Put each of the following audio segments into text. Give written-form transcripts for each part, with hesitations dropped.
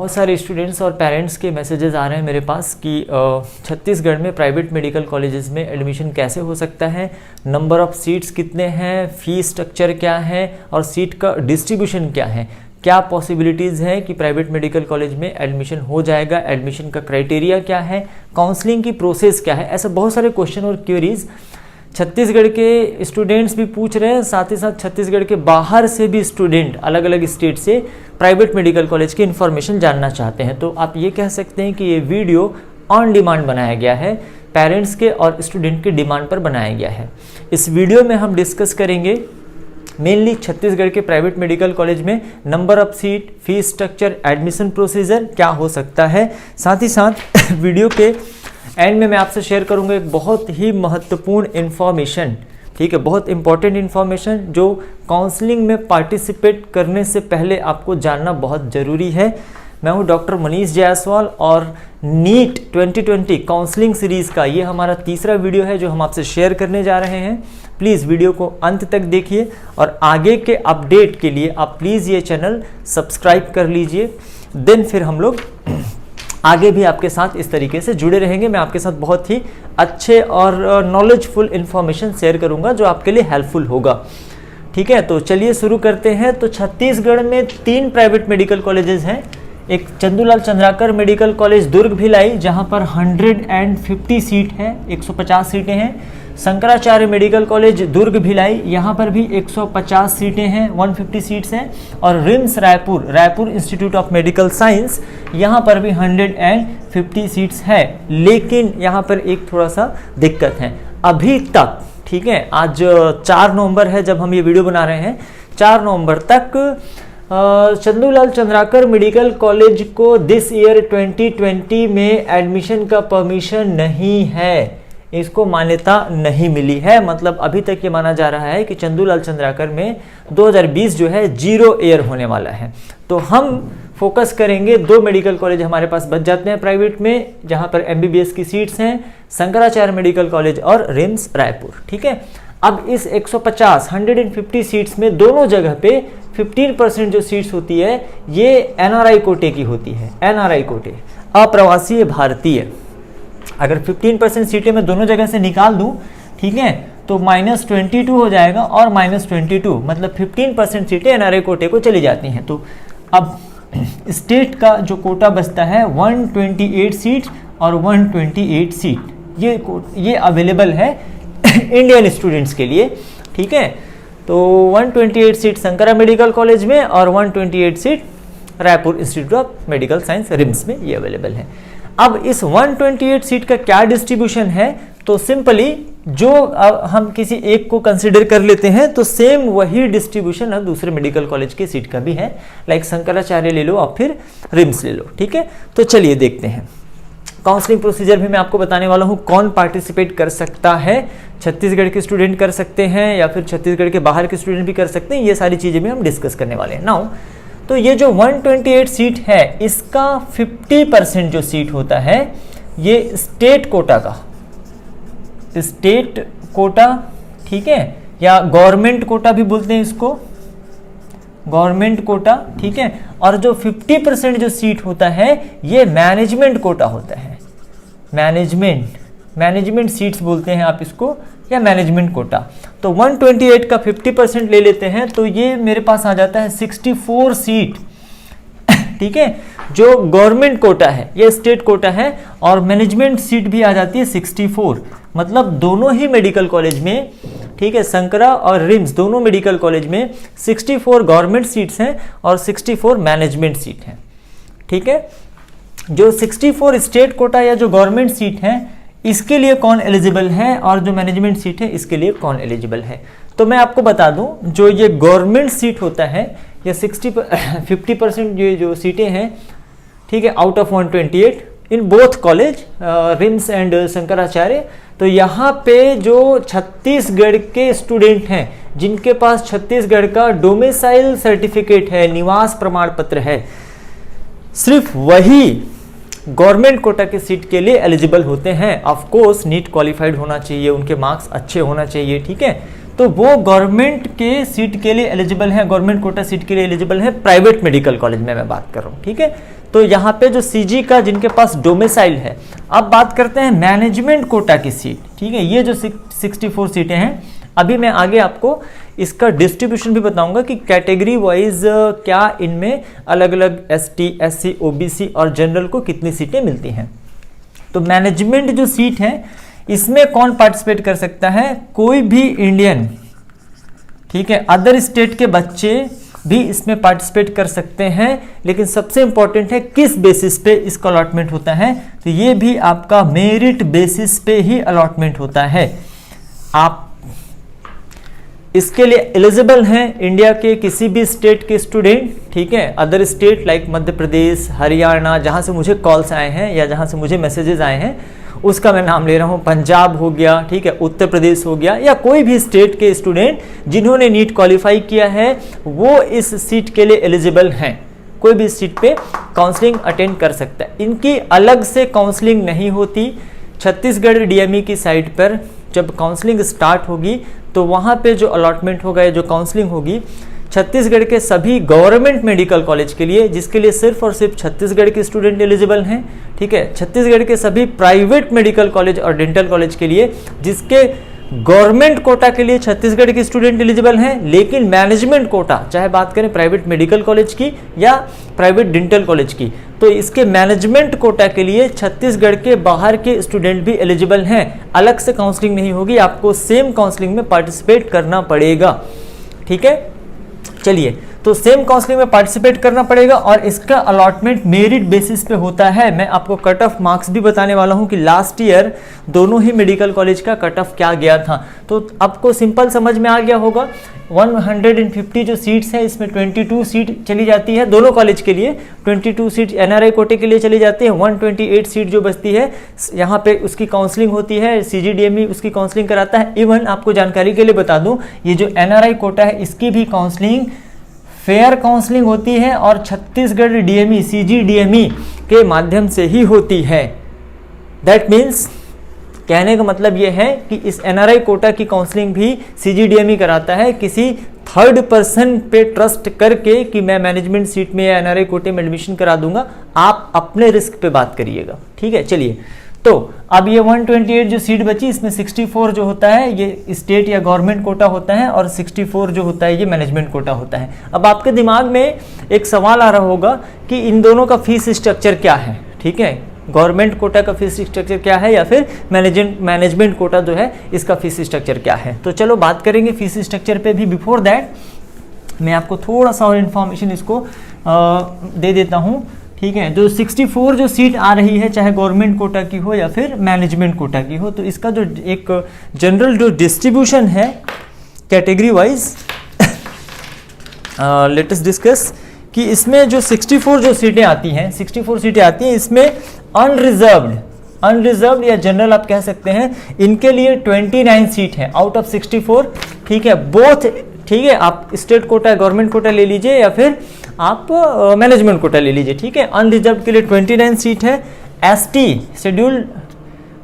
बहुत सारे स्टूडेंट्स और पेरेंट्स के मैसेजेस आ रहे हैं मेरे पास कि छत्तीसगढ़ में प्राइवेट मेडिकल कॉलेजेस में एडमिशन कैसे हो सकता है, नंबर ऑफ़ सीट्स कितने हैं, फ़ीस स्ट्रक्चर क्या है और सीट का डिस्ट्रीब्यूशन क्या है, क्या पॉसिबिलिटीज़ हैं कि प्राइवेट मेडिकल कॉलेज में एडमिशन हो जाएगा, एडमिशन का क्राइटेरिया क्या है, काउंसलिंग की प्रोसेस क्या है। ऐसे बहुत सारे क्वेश्चन और क्वेरीज छत्तीसगढ़ के स्टूडेंट्स भी पूछ रहे हैं, साथ ही साथ छत्तीसगढ़ के बाहर से भी स्टूडेंट अलग अलग स्टेट से प्राइवेट मेडिकल कॉलेज की इन्फॉर्मेशन जानना चाहते हैं। तो आप ये कह सकते हैं कि ये वीडियो ऑन डिमांड बनाया गया है, पेरेंट्स के और स्टूडेंट के डिमांड पर बनाया गया है। इस वीडियो में हम डिस्कस करेंगे मेनली छत्तीसगढ़ के प्राइवेट मेडिकल कॉलेज में number of seat, fees structure, admission procedure क्या हो सकता है। साथ ही साथ वीडियो के एंड में मैं आपसे शेयर करूंगा एक बहुत ही महत्वपूर्ण इन्फॉर्मेशन, ठीक है, बहुत इंपॉर्टेंट इन्फॉर्मेशन जो काउंसलिंग में पार्टिसिपेट करने से पहले आपको जानना बहुत ज़रूरी है। मैं हूं डॉक्टर मनीष जायसवाल और नीट 2020 काउंसलिंग सीरीज़ का ये हमारा तीसरा वीडियो है जो हम आपसे शेयर करने जा रहे हैं। प्लीज़ वीडियो को अंत तक देखिए और आगे के अपडेट के लिए आप प्लीज़ ये चैनल सब्सक्राइब कर लीजिए। देन फिर हम लोग आगे भी आपके साथ इस तरीके से जुड़े रहेंगे। मैं आपके साथ बहुत ही अच्छे और नॉलेजफुल इन्फॉर्मेशन शेयर करूंगा जो आपके लिए हेल्पफुल होगा। ठीक है, तो चलिए शुरू करते हैं। तो छत्तीसगढ़ में 3 प्राइवेट मेडिकल कॉलेजेस हैं। एक चंदूलाल चंद्राकर मेडिकल कॉलेज दुर्ग भिलाई जहां पर 150 सीट है, 150 सीटें हैं। शंकराचार्य मेडिकल कॉलेज दुर्ग भिलाई यहाँ पर भी 150 सीटें हैं, 150 सीट्स हैं। और RIMS Raipur institute of medical science यहाँ पर भी 150 सीट्स है। लेकिन यहाँ पर एक थोड़ा सा दिक्कत है अभी तक, ठीक है, आज 4 नवंबर है जब हम ये वीडियो बना रहे हैं। 4 नवंबर तक चंदूलाल चंद्राकर मेडिकल कॉलेज को दिस ईयर 2020 में एडमिशन का परमिशन नहीं है, इसको मान्यता नहीं मिली है। मतलब अभी तक ये माना जा रहा है कि चंदूलाल चंद्राकर में 2020 जो है 0 ईयर होने वाला है। तो हम फोकस करेंगे 2 मेडिकल कॉलेज हमारे पास बच जाते हैं प्राइवेट में, जहां पर MBBS की सीट्स हैं, शंकराचार्य मेडिकल कॉलेज और रिम्स रायपुर। ठीक है, अब इस 150 सीट्स में दोनों जगह पे 15% जो सीट्स होती है ये NRI कोटे की होती है। NRI कोटे, अप्रवासी भारतीय। अगर 15% सीटें मैं दोनों जगह से निकाल दूं, ठीक है, तो -22 हो जाएगा और -22 मतलब 15% सीटें NRI कोटे को चली जाती हैं। तो अब स्टेट का जो कोटा बचता है 128 सीट और 128 सीट ये अवेलेबल है इंडियन स्टूडेंट्स के लिए। ठीक है, तो 128 सीट शंकरा मेडिकल कॉलेज में और 128 seat Raipur institute of medical science RIMS में ये अवेलेबल है। अब इस 128 सीट का क्या डिस्ट्रीब्यूशन है, तो सिंपली जो हम किसी एक को कंसिडर कर लेते हैं तो सेम वही डिस्ट्रीब्यूशन अब दूसरे मेडिकल कॉलेज के सीट का भी है। लाइक शंकराचार्य ले लो और फिर रिम्स ले लो। ठीक है, तो चलिए देखते हैं। काउंसलिंग प्रोसीजर भी मैं आपको बताने वाला हूं, कौन पार्टिसिपेट कर सकता है। छत्तीसगढ़ के स्टूडेंट कर सकते हैं या फिर छत्तीसगढ़ के बाहर के स्टूडेंट भी कर सकते हैं। ये सारी चीज़ें भी हम डिस्कस करने वाले हैं नाउ। तो ये जो 128 सीट है इसका 50% जो सीट होता है ये स्टेट कोटा का, स्टेट कोटा, ठीक है, या गवर्नमेंट कोटा भी बोलते हैं इसको, गवर्नमेंट कोटा। ठीक है, और जो 50% जो सीट होता है ये मैनेजमेंट कोटा होता है। मैनेजमेंट सीट्स बोलते हैं आप इसको, या मैनेजमेंट कोटा। तो 128 का 50% ले लेते हैं तो ये मेरे पास आ जाता है 64 सीट। ठीक है, जो गवर्नमेंट कोटा है ये स्टेट कोटा है और मैनेजमेंट सीट भी आ जाती है 64। मतलब दोनों ही मेडिकल कॉलेज में, ठीक है, शंकरा और रिम्स दोनों मेडिकल कॉलेज में 64 गवर्नमेंट सीट्स हैं और 64 मैनेजमेंट सीट हैं। ठीक है, जो 64 स्टेट कोटा या जो गवर्नमेंट सीट है इसके लिए कौन एलिजिबल है और जो मैनेजमेंट सीट है इसके लिए कौन एलिजिबल है। तो मैं आपको बता दूं, जो ये गवर्नमेंट सीट होता है ये 50% ये जो सीटें हैं, ठीक है, out of 128 in both college RIMS and Shankaracharya. तो यहाँ पे जो छत्तीसगढ़ के स्टूडेंट हैं जिनके पास छत्तीसगढ़ का डोमिसाइल सर्टिफिकेट है, निवास प्रमाण पत्र है, सिर्फ वही गवर्नमेंट कोटा के सीट के लिए एलिजिबल होते हैं। ऑफ कोर्स नीट क्वालिफाइड होना चाहिए, उनके मार्क्स अच्छे होना चाहिए। ठीक है, तो वो गवर्नमेंट के सीट के लिए एलिजिबल है, गवर्नमेंट कोटा सीट के लिए एलिजिबल है प्राइवेट मेडिकल कॉलेज में मैं बात कर रहा हूँ। ठीक है, तो यहाँ पे जो सीजी का जिनके पास डोमिसाइल है। अब बात करते हैं मैनेजमेंट कोटा की सीट, ठीक है। ये जो 64 सीटें हैं, अभी मैं आगे आपको इसका डिस्ट्रीब्यूशन भी बताऊंगा कि कैटेगरी वाइज क्या इनमें अलग अलग एसटी, एससी, ओबीसी और जनरल को कितनी सीटें मिलती हैं। तो मैनेजमेंट जो सीट है इसमें कौन पार्टिसिपेट कर सकता है? कोई भी इंडियन, ठीक है, अदर स्टेट के बच्चे भी इसमें पार्टिसिपेट कर सकते हैं। लेकिन सबसे इंपॉर्टेंट है किस बेसिस पे इसका अलॉटमेंट होता है, तो ये भी आपका मेरिट बेसिस पे ही अलॉटमेंट होता है। आप इसके लिए एलिजिबल हैं इंडिया के किसी भी स्टेट के स्टूडेंट, ठीक है। Other state like Madhya Pradesh, Haryana, जहां से मुझे कॉल्स आए हैं या जहां से मुझे मैसेजेस आए हैं उसका मैं नाम ले रहा हूं, पंजाब हो गया, ठीक है, उत्तर प्रदेश हो गया, या कोई भी स्टेट के स्टूडेंट जिन्होंने नीट क्वालिफाई किया है वो इस सीट के लिए एलिजिबल हैं। कोई भी सीट पे काउंसलिंग अटेंड कर सकता है। इनकी अलग से काउंसलिंग नहीं होती। छत्तीसगढ़ डीएमई की साइट पर जब काउंसलिंग स्टार्ट होगी तो वहाँ पे जो अलॉटमेंट होगा या जो काउंसलिंग होगी छत्तीसगढ़ के सभी गवर्नमेंट मेडिकल कॉलेज के लिए, जिसके लिए सिर्फ और सिर्फ छत्तीसगढ़ के स्टूडेंट एलिजिबल हैं, ठीक है। छत्तीसगढ़ के सभी प्राइवेट मेडिकल कॉलेज और डेंटल कॉलेज के लिए, जिसके गवर्नमेंट कोटा के लिए छत्तीसगढ़ के स्टूडेंट एलिजिबल हैं, लेकिन मैनेजमेंट कोटा, चाहे बात करें प्राइवेट मेडिकल कॉलेज की या प्राइवेट डेंटल कॉलेज की, तो इसके मैनेजमेंट कोटा के लिए छत्तीसगढ़ के बाहर के स्टूडेंट भी एलिजिबल हैं। अलग से काउंसलिंग नहीं होगी, आपको सेम काउंसलिंग में पार्टिसिपेट करना पड़ेगा, ठीक है। चलिए, तो सेम काउंसलिंग में पार्टिसिपेट करना पड़ेगा और इसका अलॉटमेंट मेरिट बेसिस पे होता है। मैं आपको कट ऑफ मार्क्स भी बताने वाला हूं कि लास्ट ईयर दोनों ही मेडिकल कॉलेज का कट ऑफ क्या गया था। तो आपको सिंपल समझ में आ गया होगा। 150 जो सीट्स है इसमें 22 सीट चली जाती है दोनों कॉलेज के लिए, 22 सीट एनआरआई कोटे के लिए चली जाती है। 128 सीट जो बचती है यहाँ पे उसकी काउंसलिंग होती है, सीजीडीएमई उसकी काउंसलिंग कराता है। इवन आपको जानकारी के लिए बता दूं, ये जो एनआरआई कोटा है इसकी भी काउंसलिंग फेयर काउंसलिंग होती है और छत्तीसगढ़ डीएमई सीजीडीएमई के माध्यम से ही होती है। दैट मीन्स कहने का मतलब यह है कि इस एनआरआई कोटा की काउंसलिंग भी सीजीडीएमई कराता है, किसी थर्ड पर्सन पे ट्रस्ट करके कि मैं मैनेजमेंट सीट में या एनआरआई कोटे में एडमिशन करा दूंगा। आप अपने रिस्क पे बात करिएगा, ठीक है। चलिए, तो अब ये 128 जो सीट बची, इसमें 64 जो होता है ये स्टेट या गवर्नमेंट कोटा होता है और 64 जो होता है ये मैनेजमेंट कोटा होता है। अब आपके दिमाग में एक सवाल आ रहा होगा कि इन दोनों का फीस स्ट्रक्चर क्या है, ठीक है। गवर्नमेंट कोटा का फीस स्ट्रक्चर क्या है या फिर मैनेजमेंट कोटा जो है इसका फीस स्ट्रक्चर क्या है। तो चलो बात करेंगे फीस स्ट्रक्चर पे भी। बिफोर दैट मैं आपको थोड़ा सा और इन्फॉर्मेशन इसको दे देता हूँ, ठीक है। जो 64 जो सीट आ रही है, चाहे गवर्नमेंट कोटा की हो या फिर मैनेजमेंट कोटा की हो, तो इसका जो एक जनरल जो डिस्ट्रीब्यूशन है category wise let us discuss कि इसमें जो 64 जो सीटें आती हैं, 64 सीटें आती हैं, इसमें अनरिजर्व्ड या जनरल आप कह सकते हैं, इनके लिए 29 सीट है आउट ऑफ 64, ठीक है। बोथ, ठीक है, आप स्टेट कोटा गवर्नमेंट कोटा ले लीजिए या फिर आप मैनेजमेंट कोटा ले लीजिए, ठीक है। अनरिजर्व्ड के लिए 29 सीट है। एसटी शेड्यूल्ड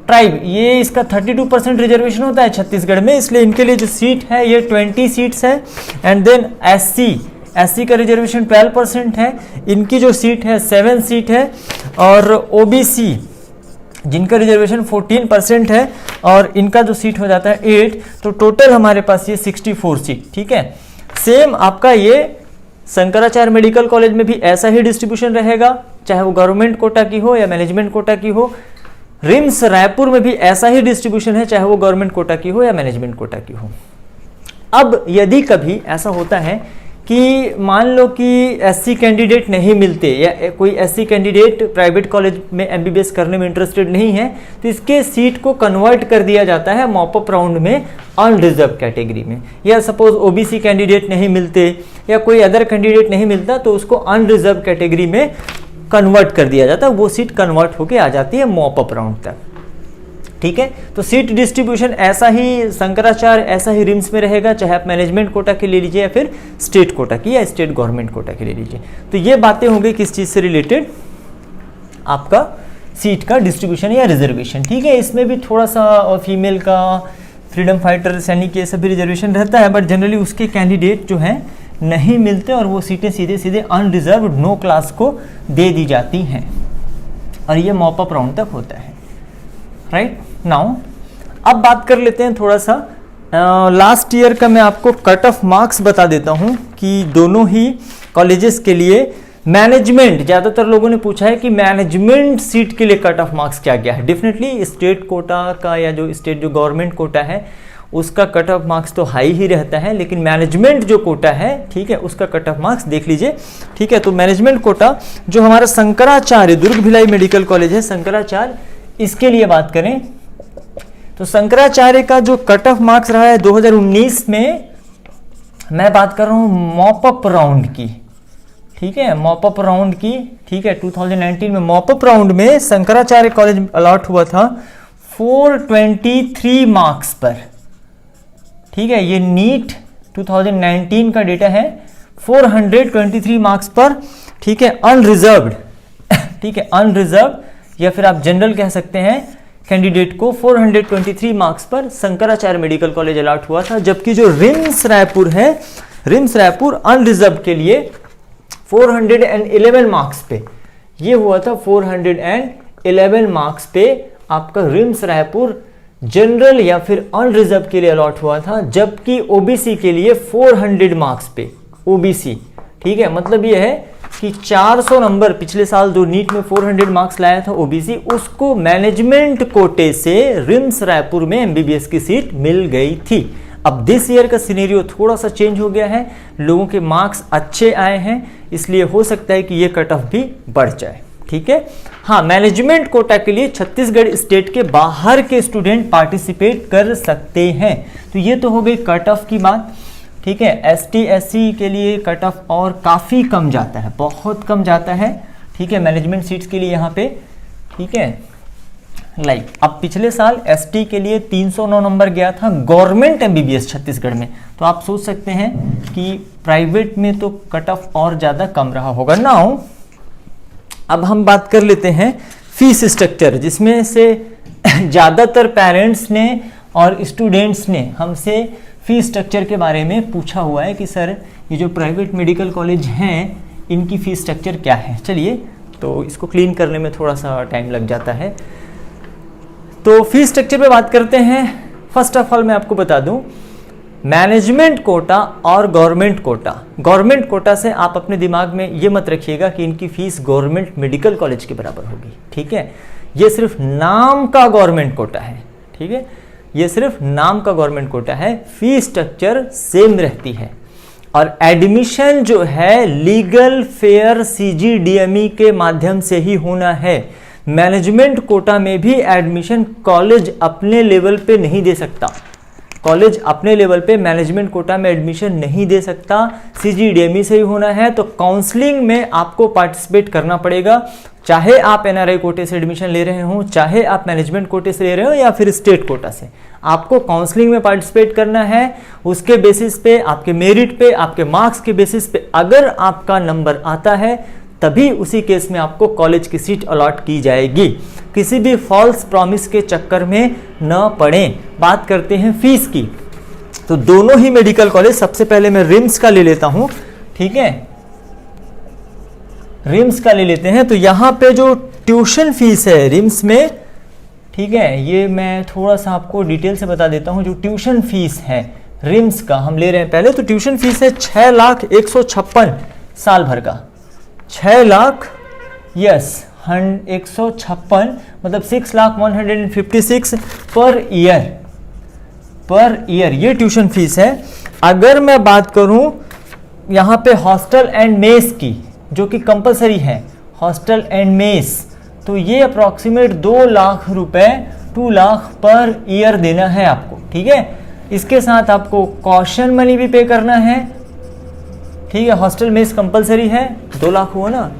ट्राइब, ये इसका 32% रिजर्वेशन होता है छत्तीसगढ़ में, इसलिए इनके लिए जो सीट है ये 20 सीट्स है। एंड देन एससी का रिजर्वेशन 12% है, इनकी जो सीट है 7 सीट है। और ओबीसी जिनका रिजर्वेशन 14% है और इनका जो सीट हो जाता है 8, तो टोटल हमारे पास ये 64 सीट, ठीक है। सेम आपका ये शंकराचार्य मेडिकल कॉलेज में भी ऐसा ही डिस्ट्रीब्यूशन रहेगा, चाहे वो गवर्नमेंट कोटा की हो या मैनेजमेंट कोटा की हो। रिम्स रायपुर में भी ऐसा ही डिस्ट्रीब्यूशन है, चाहे वो गवर्नमेंट कोटा की हो या मैनेजमेंट कोटा की हो। अब यदि कभी ऐसा होता है कि मान लो कि एससी कैंडिडेट नहीं मिलते या कोई एससी कैंडिडेट प्राइवेट कॉलेज में एमबीबीएस करने में इंटरेस्टेड नहीं है, तो इसके सीट को कन्वर्ट कर दिया जाता है मॉपअप राउंड में अनरिजर्व कैटेगरी में। या सपोज ओबीसी कैंडिडेट नहीं मिलते या कोई अदर कैंडिडेट नहीं मिलता, तो उसको अनरिजर्व कैटेगरी में कन्वर्ट कर दिया जाता है, वो सीट कन्वर्ट होके आ जाती है मॉपअप राउंड तक, ठीक है। तो सीट डिस्ट्रीब्यूशन ऐसा ही शंकराचार्य ऐसा ही रिम्स में रहेगा, चाहे आप मैनेजमेंट कोटा के ले लीजिए या फिर स्टेट कोटा की या स्टेट गवर्नमेंट कोटा के ले लीजिए। तो ये बातें होंगी किस चीज़ से रिलेटेड, आपका सीट का डिस्ट्रीब्यूशन या रिजर्वेशन, ठीक है। इसमें भी थोड़ा सा फीमेल का, फ्रीडम फाइटर सैनिक ये सभी रिजर्वेशन रहता है, बट जनरली उसके कैंडिडेट जो हैं नहीं मिलते और वो सीटें सीधे सीधे अनरिजर्व्ड नो क्लास को दे दी जाती हैं और ये मॉप अप राउंड तक होता है, राइट। नाउ अब बात कर लेते हैं थोड़ा सा लास्ट ईयर का। मैं आपको कट ऑफ मार्क्स बता देता हूं कि दोनों ही कॉलेजेस के लिए मैनेजमेंट, ज़्यादातर लोगों ने पूछा है कि मैनेजमेंट सीट के लिए कट ऑफ मार्क्स क्या क्या है। डेफिनेटली स्टेट कोटा का या जो गवर्नमेंट कोटा है उसका कट ऑफ मार्क्स तो हाई ही रहता है, लेकिन मैनेजमेंट जो कोटा है, ठीक है, उसका कट ऑफ मार्क्स देख लीजिए, ठीक है। तो मैनेजमेंट कोटा जो हमारा शंकराचार्य दुर्ग भिलाई मेडिकल कॉलेज है, शंकराचार्य, इसके लिए बात करें तो शंकराचार्य का जो कट ऑफ मार्क्स रहा है 2019 में, मैं बात कर रहा हूं मॉप अप राउंड की, ठीक है, मॉप अप राउंड की, ठीक है। 2019 में मॉप अप राउंड में शंकराचार्य कॉलेज अलॉट हुआ था 423 मार्क्स पर, ठीक है। ये नीट 2019 का डेटा है, 423 मार्क्स पर, ठीक है, अनरिजर्व्ड, ठीक है, अनरिजर्व्ड या फिर आप जनरल कह सकते हैं कैंडिडेट को 423 मार्क्स पर शंकराचार्य मेडिकल कॉलेज अलॉट हुआ था। जबकि जो रिम्स रायपुर है, रिम्स रायपुर अनरिजर्व्ड के लिए 411 मार्क्स पे, ये हुआ था 411 मार्क्स पे आपका रिम्स रायपुर जनरल या फिर अनरिजर्व के लिए अलॉट हुआ था। जबकि ओबीसी के लिए 400 मार्क्स पे, ओबीसी, ठीक है, मतलब ये है कि 400 नंबर पिछले साल जो नीट में 400 मार्क्स लाया था ओबीसी, उसको मैनेजमेंट कोटे से रिम्स रायपुर में एमबीबीएस की सीट मिल गई थी। अब दिस ईयर का सिनेरियो थोड़ा सा चेंज हो गया है, लोगों के मार्क्स अच्छे आए हैं, इसलिए हो सकता है कि ये कट ऑफ भी बढ़ जाए, ठीक है। हाँ, मैनेजमेंट कोटा के लिए छत्तीसगढ़ स्टेट के बाहर के स्टूडेंट पार्टिसिपेट कर सकते हैं। तो ये तो हो गई कट ऑफ की बात, ठीक है। एसटी एससी के लिए कट ऑफ और काफ़ी कम जाता है, बहुत कम जाता है, ठीक है, मैनेजमेंट सीट्स के लिए यहाँ पे, ठीक है। लाइक अब पिछले साल एसटी के लिए 309 नंबर गया था गवर्नमेंट एमबीबीएस छत्तीसगढ़ में, तो आप सोच सकते हैं कि प्राइवेट में तो कट ऑफ और ज़्यादा कम रहा होगा। नाउ अब हम बात कर लेते हैं फीस स्ट्रक्चर, जिसमें से ज़्यादातर पेरेंट्स ने और स्टूडेंट्स ने हमसे फीस स्ट्रक्चर के बारे में पूछा हुआ है कि सर ये जो प्राइवेट मेडिकल कॉलेज हैं इनकी फीस स्ट्रक्चर क्या है। चलिए, तो इसको क्लीन करने में थोड़ा सा टाइम लग जाता है, तो फीस स्ट्रक्चर पे बात करते हैं। फर्स्ट ऑफ ऑल मैं आपको बता दूं, मैनेजमेंट कोटा और गवर्नमेंट कोटा, गवर्नमेंट कोटा से आप अपने दिमाग में ये मत रखिएगा कि इनकी फीस गवर्नमेंट मेडिकल कॉलेज के बराबर होगी, ठीक है। ये सिर्फ नाम का गवर्नमेंट कोटा है, ठीक है, ये सिर्फ नाम का गवर्नमेंट कोटा है, फीस स्ट्रक्चर सेम रहती है। और एडमिशन जो है लीगल फेयर सीजीडीएमई के माध्यम से ही होना है। मैनेजमेंट कोटा में भी एडमिशन कॉलेज अपने लेवल पे नहीं दे सकता, कॉलेज अपने लेवल पे मैनेजमेंट कोटा में एडमिशन नहीं दे सकता, सीजीडीएमई से ही होना है। तो काउंसलिंग में आपको पार्टिसिपेट करना पड़ेगा, चाहे आप एनआरआई कोटे से एडमिशन ले रहे हो, चाहे आप मैनेजमेंट कोटे से ले रहे हो या फिर स्टेट कोटा से, आपको काउंसलिंग में पार्टिसिपेट करना है। उसके बेसिस पे, आपके मेरिट पे, आपके मार्क्स के बेसिस पे अगर आपका नंबर आता है तभी उसी केस में आपको कॉलेज की सीट अलॉट की जाएगी। किसी भी फॉल्स प्रॉमिस के चक्कर में न पड़ें। बात करते हैं फीस की, तो दोनों ही मेडिकल कॉलेज, सबसे पहले मैं रिम्स का ले लेता हूं, ठीक है, रिम्स का ले लेते हैं। तो यहां पे जो ट्यूशन फीस है रिम्स में, ठीक है, ये मैं थोड़ा सा आपको डिटेल से बता देता हूं। जो ट्यूशन फीस है रिम्स का हम ले रहे हैं पहले, तो ट्यूशन फीस है 6,156,000 साल भर का, 6 लाख, यस 156, मतलब 6,156,000 पर ईयर ये ट्यूशन फीस है। अगर मैं बात करूं यहाँ पे हॉस्टल एंड मेस की, जो कि कंपलसरी है, हॉस्टल एंड मेस, तो ये अप्रॉक्सीमेट 2 लाख रुपए, 2 लाख पर ईयर देना है आपको, ठीक है। इसके साथ आपको कॉशन मनी भी पे करना है, ठीक है। हॉस्टल मेस कंपलसरी है, 2 लाख हुआ ना,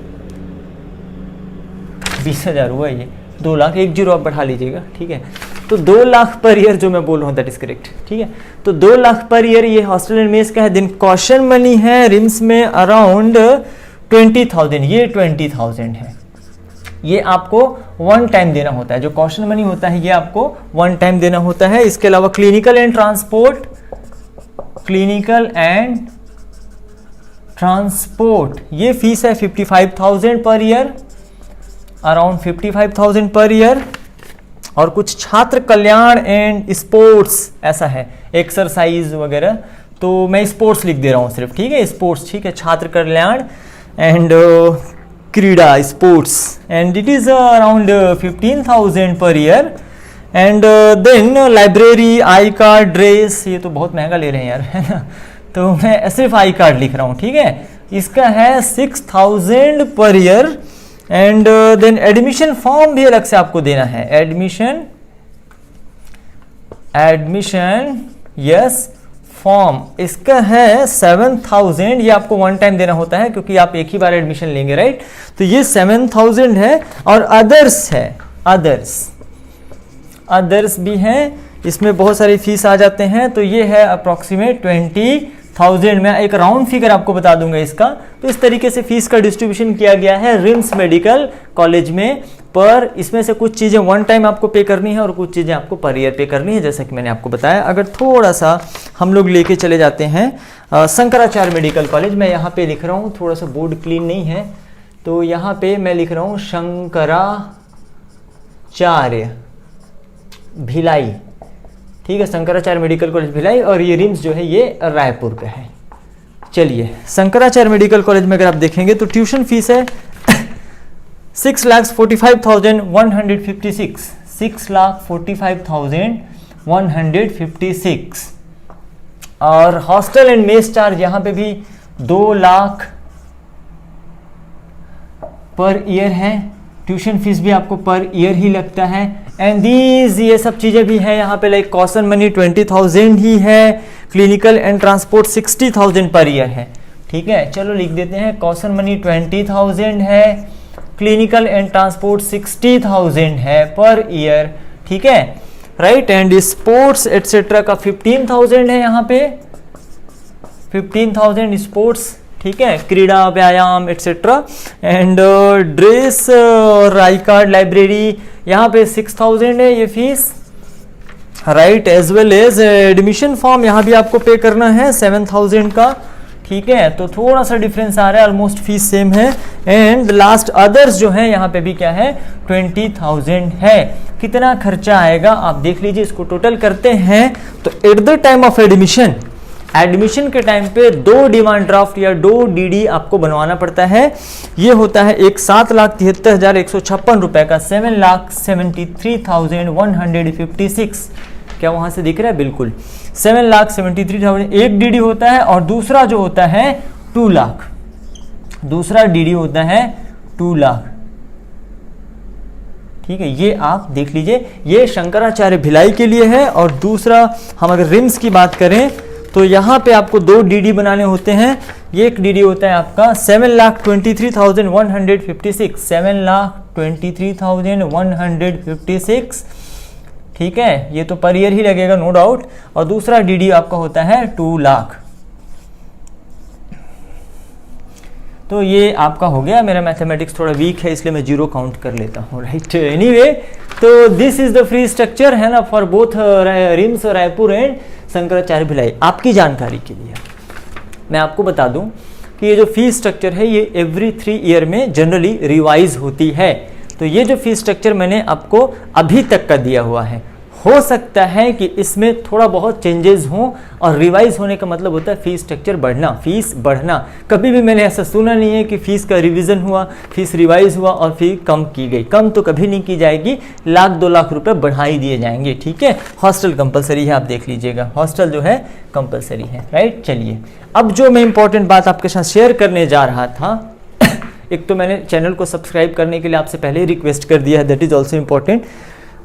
20,000 हुआ ये, 2 लाख, 1 जीरो आप बढ़ा लीजिएगा, ठीक है। तो 2 लाख पर ईयर जो मैं बोल रहा हूँ दैट इज करेक्ट, ठीक है। तो 2 लाख पर ईयर ये हॉस्टल एंड मेस का है। दिन कॉशन मनी है रिम्स में अराउंड 20,000, ये 20,000 है, ये आपको वन टाइम देना होता है। जो कॉशन मनी होता है ये आपको वन टाइम देना होता है। इसके अलावा clinical and transport, clinical and transport, ये फीस है 55,000 per year, around 55,000 per year. और कुछ छात्र कल्याण एंड स्पोर्ट्स ऐसा है, एक्सरसाइज वगैरह, तो मैं स्पोर्ट्स लिख दे रहा हूँ सिर्फ, ठीक है, स्पोर्ट्स, ठीक है, छात्र कल्याण एंड क्रीड़ा sports, and it is around 15,000 per year. And then library, I card, dress, ये तो बहुत महंगा ले रहे हैं यार, है ना, तो मैं सिर्फ आई कार्ड लिख रहा हूँ, ठीक है, इसका है 6,000 per year. And then admission form भी अलग से आपको देना है, एडमिशन यस फॉर्म, इसका है 7,000, ये आपको वन टाइम देना होता है क्योंकि आप एक ही बार एडमिशन लेंगे, राइट, तो ये 7,000 है। और अदर्स है, अदर्स भी हैं, इसमें बहुत सारी फीस आ जाते हैं, तो ये है अप्रॉक्सीमेट 20,000। मैं एक राउंड फिगर आपको बता दूंगा इसका। तो इस तरीके से फीस का डिस्ट्रीब्यूशन किया गया है रिम्स मेडिकल कॉलेज में, पर इसमें से कुछ चीज़ें वन टाइम आपको पे करनी है और कुछ चीज़ें आपको पर ईयर पे करनी है, जैसा कि मैंने आपको बताया। अगर थोड़ा सा हम लोग लेके चले जाते हैं शंकराचार्य मेडिकल कॉलेज, मैं यहाँ पे लिख रहा हूँ, थोड़ा सा बोर्ड क्लीन नहीं है, तो यहाँ पे मैं लिख रहा हूँ शंकराचार्य भिलाई, ठीक है, शंकराचार्य मेडिकल कॉलेज भिलाई, और ये रिम्स जो है ये रायपुर का है। चलिए, शंकराचार्य मेडिकल कॉलेज में अगर आप देखेंगे तो ट्यूशन फीस है 6,45,156, 6,45,156। और हॉस्टल एंड मेस चार्ज यहाँ पे भी 2 लाख पर ईयर है, ट्यूशन फीस भी आपको पर ईयर ही लगता है। एंड दीज, ये सब चीज़ें भी हैं यहाँ पे, लाइक कॉशन मनी 20,000 ही है, clinical and transport 60,000 per year है, ठीक है। चलो लिख देते हैं, कॉशन मनी 20,000 है, क्लिनिकल एंड ट्रांसपोर्ट 60,000 है पर ईयर, ठीक है, राइट। एंड स्पोर्ट्स एटसेट्रा का 15,000 है यहाँ पे, 15,000 स्पोर्ट्स, ठीक है, क्रीड़ा, व्यायाम एटसेट्रा। एंड ड्रेस और आई कार्ड, लाइब्रेरी, यहाँ पे 6,000 है ये fees, right. As well as admission form यहाँ भी आपको पे करना है 7,000 का, ठीक है, तो थोड़ा सा डिफरेंस आ रहा है, ऑलमोस्ट फीस सेम है। एंड लास्ट अदर्स जो है यहाँ पे भी क्या है, 20,000 है। कितना खर्चा आएगा आप देख लीजिए, इसको टोटल करते हैं तो at the time of admission के टाइम पे 2 डिमांड ड्राफ्ट या 2 डीडी आपको बनवाना पड़ता है। ये होता है एक 7,73,156 रुपए का, 7,73,156। क्या वहां से दिख रहा है? बिल्कुल, 7,73,000 एक डीडी होता है, और दूसरा जो होता है 2 लाख, दूसरा डीडी होता है 2 लाख, ठीक है। ये आप देख लीजिए, ये शंकराचार्य भिलाई के लिए है। और दूसरा, हम अगर रिम्स की बात करें तो यहाँ पे आपको 2 डीडी बनाने होते हैं। ये एक डीडी होता है आपका 7,23,156, 7,23,156, ठीक है, ये तो पर ईयर ही लगेगा नो डाउट। और दूसरा डीडी आपका होता है 2 लाख। तो ये आपका हो गया। मेरा मैथमेटिक्स थोड़ा वीक है इसलिए मैं 0 काउंट कर लेता हूँ, राइट। एनीवे, तो this is the free structure है ना for both RIMS Raipur and Shankaracharya Bhilai. आपकी जानकारी के लिए मैं आपको बता दूं कि ये जो फीस स्ट्रक्चर है ये एवरी 3 ईयर में जनरली रिवाइज होती है। तो ये जो फीस स्ट्रक्चर मैंने आपको अभी तक का दिया हुआ है, हो सकता है कि इसमें थोड़ा बहुत चेंजेस हों, और रिवाइज होने का मतलब होता है फीस स्ट्रक्चर बढ़ना, फीस बढ़ना। कभी भी मैंने ऐसा सुना नहीं है कि फीस का रिवीजन हुआ, फीस रिवाइज हुआ और फीस कम की गई। कम तो कभी नहीं की जाएगी, 1,00,000-2 लाख रुपए बढ़ाई दिए जाएंगे, ठीक है। हॉस्टल कंपलसरी है, आप देख लीजिएगा, हॉस्टल जो है कंपलसरी है, राइट। चलिए, अब जो मैं इंपॉर्टेंट बात आपके साथ शेयर करने जा रहा था, एक तो मैंने चैनल को सब्सक्राइब करने के लिए आपसे पहले ही रिक्वेस्ट कर दिया है, दैट इज ऑल्सो इम्पॉर्टेंट।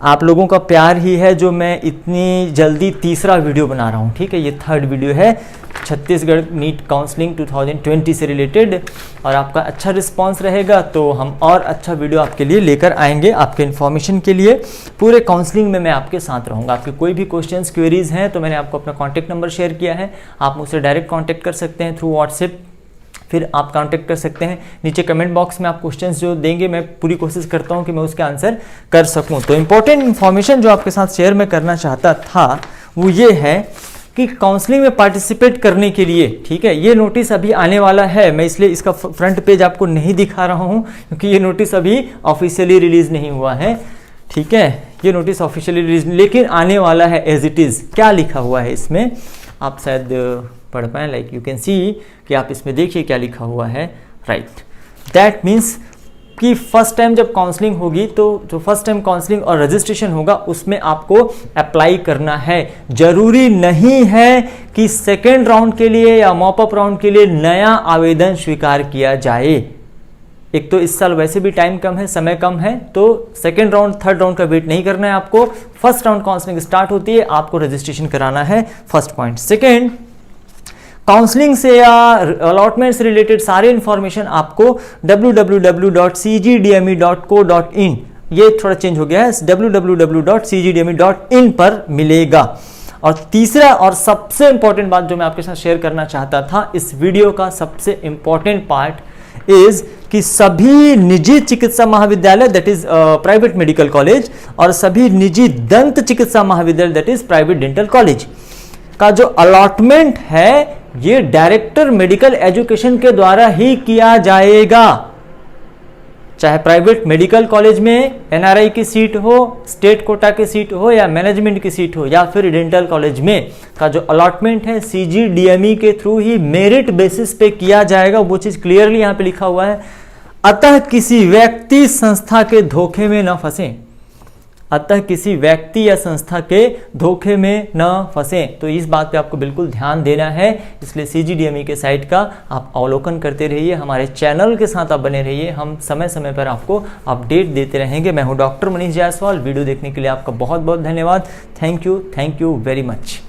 आप लोगों का प्यार ही है जो मैं इतनी जल्दी तीसरा वीडियो बना रहा हूँ, ठीक है। ये 3rd वीडियो है छत्तीसगढ़ नीट काउंसलिंग 2020 से रिलेटेड, और आपका अच्छा रिस्पांस रहेगा तो हम और अच्छा वीडियो आपके लिए लेकर आएंगे। आपके इन्फॉर्मेशन के लिए पूरे काउंसलिंग में मैं आपके साथ रहूँगा। आपके कोई भी क्वेश्चंस क्वेरीज हैं तो मैंने आपको अपना कॉन्टैक्ट नंबर शेयर किया है, आप मुझसे डायरेक्ट कॉन्टैक्ट कर सकते हैं थ्रू व्हाट्सएप, फिर आप कांटेक्ट कर सकते हैं। नीचे कमेंट बॉक्स में आप क्वेश्चंस जो देंगे मैं पूरी कोशिश करता हूं कि मैं उसके आंसर कर सकूं। तो इंपॉर्टेंट इन्फॉर्मेशन जो आपके साथ शेयर मैं करना चाहता था वो ये है कि काउंसलिंग में पार्टिसिपेट करने के लिए, ठीक है, ये नोटिस अभी आने वाला है। मैं इसलिए इसका फ्रंट पेज आपको नहीं दिखा रहा हूँ क्योंकि ये नोटिस अभी ऑफिशियली रिलीज नहीं हुआ है, ठीक है, ये नोटिस ऑफिशियली रिलीज लेकिन आने वाला है एज इट इज़। क्या लिखा हुआ है इसमें, आप शायद पढ़ पाएँ, लाइक यू कैन सी कि आप इसमें देखिए क्या लिखा हुआ है, राइट। दैट मीन्स कि फर्स्ट टाइम जब काउंसलिंग होगी तो जो फर्स्ट टाइम काउंसलिंग और रजिस्ट्रेशन होगा उसमें आपको अप्लाई करना है। जरूरी नहीं है कि सेकेंड राउंड के लिए या मॉपअप राउंड के लिए नया आवेदन स्वीकार किया जाए। एक तो इस साल वैसे भी टाइम कम है, समय कम है, तो सेकेंड राउंड थर्ड राउंड का वेट नहीं करना है आपको। फर्स्ट राउंड काउंसलिंग स्टार्ट होती है, आपको रजिस्ट्रेशन कराना है, फर्स्ट पॉइंट। सेकेंड, काउंसलिंग से या अलॉटमेंट से रिलेटेड सारे इंफॉर्मेशन आपको www.cgdme.co.in, ये थोड़ा चेंज हो गया है, www.cgdme.in पर मिलेगा। और तीसरा और सबसे इंपॉर्टेंट बात जो मैं आपके साथ शेयर करना चाहता था, इस वीडियो का सबसे इंपॉर्टेंट पार्ट इज कि सभी निजी चिकित्सा महाविद्यालय that is private medical college और सभी निजी दंत चिकित्सा महाविद्यालय that is private dental college का जो अलॉटमेंट है ये डायरेक्टर मेडिकल एजुकेशन के द्वारा ही किया जाएगा। चाहे प्राइवेट मेडिकल कॉलेज में एनआरआई की सीट हो, स्टेट कोटा की सीट हो या मैनेजमेंट की सीट हो या फिर डेंटल कॉलेज में का जो अलॉटमेंट है सीजीडीएमई के थ्रू ही मेरिट बेसिस पे किया जाएगा। वो चीज क्लियरली यहाँ पे लिखा हुआ है। अतः किसी व्यक्ति संस्था के धोखे में न फंसे, अतः किसी व्यक्ति या संस्था के धोखे में न फंसे। तो इस बात पे आपको बिल्कुल ध्यान देना है, इसलिए सीजीडीएमई के साइट का आप अवलोकन करते रहिए, हमारे चैनल के साथ आप बने रहिए, हम समय समय पर आपको अपडेट देते रहेंगे। मैं हूं डॉक्टर मनीष जायसवाल। वीडियो देखने के लिए आपका बहुत बहुत धन्यवाद। Thank you very much.